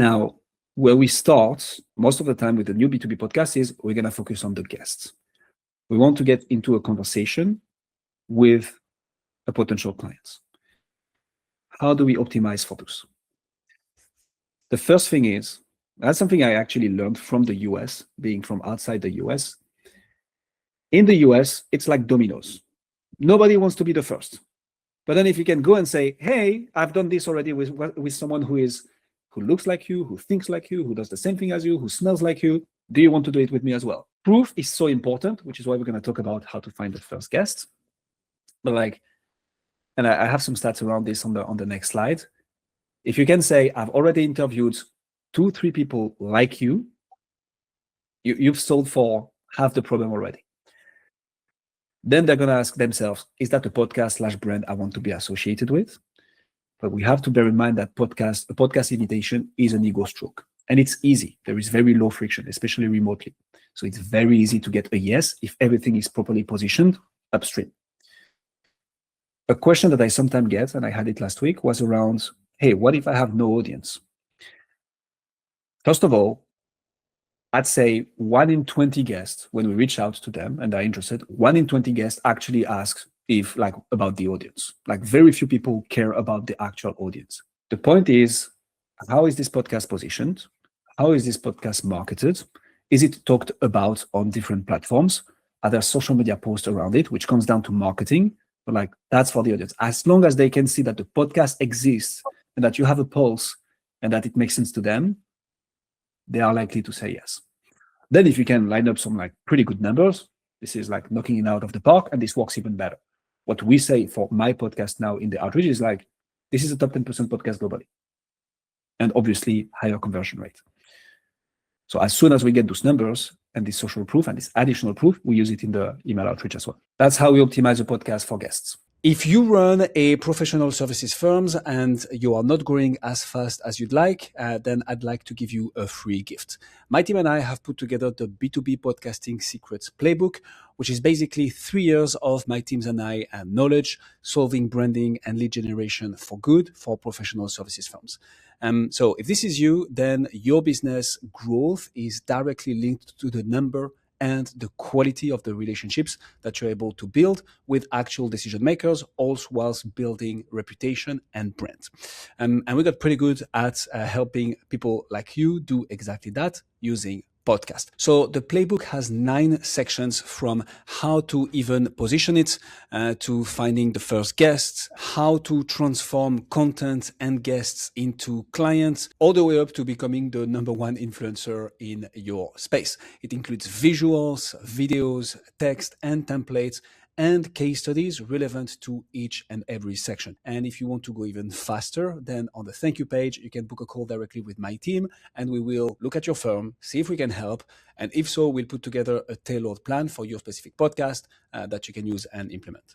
Now, where we start most of the time with the new B2B podcast is we're going to focus on the guests. We want to get into a conversation with a potential client. How do we optimize for this? The first thing is, that's something I actually learned from the US, being from outside the US. In the US, it's like dominoes. Nobody wants to be the first. But then if you can go and say, hey, I've done this already with someone who looks like you, who thinks like you, who does the same thing as you, who smells like you, do you want to do it with me as well? Proof is so important, which is why we're going to talk about how to find the first guest. But and I have some stats around this on the next slide. If you can say, I've already interviewed 2-3 people like you, you've solved for half the problem already. Then they're going to ask themselves, is that a podcast/brand I want to be associated with? But we have to bear in mind that a podcast invitation is an ego stroke. And it's easy. There is very low friction, especially remotely. So it's very easy to get a yes if everything is properly positioned upstream. A question that I sometimes get, and I had it last week, was around, hey, what if I have no audience? First of all, I'd say 1 in 20 guests, when we reach out to them and are interested, 1 in 20 guests actually asks about the audience. Very few people care about the actual audience. The point is, how is this podcast positioned? How is this podcast marketed? Is it talked about on different platforms? Are there social media posts around it, which comes down to marketing? But that's for the audience. As long as they can see that the podcast exists and that you have a pulse and that it makes sense to them, they are likely to say yes. Then if you can line up some pretty good numbers, this is knocking it out of the park, and this works even better. What we say for my podcast now in the outreach is this is a top 10% podcast globally. And obviously higher conversion rate. So as soon as we get those numbers and this social proof and this additional proof, we use it in the email outreach as well. That's how we optimize a podcast for guests. If you run a professional services firms and you are not growing as fast as you'd like, then I'd like to give you a free gift. My team and I have put together the B2B Podcasting Secrets Playbook, which is basically 3 years of my teams and I knowledge, solving branding and lead generation for good for professional services firms. So if this is you, then your business growth is directly linked to the number and the quality of the relationships that you're able to build with actual decision makers, also whilst building reputation and brand. And we got pretty good at helping people like you do exactly that using podcast. So the playbook has 9 sections, from how to even position it, to finding the first guests, how to transform content and guests into clients, all the way up to becoming the #1 influencer in your space. It includes visuals, videos, text, and templates, and case studies relevant to each and every section. And if you want to go even faster, then on the thank you page, you can book a call directly with my team, and we will look at your firm, see if we can help. And if so, we'll put together a tailored plan for your specific podcast that you can use and implement.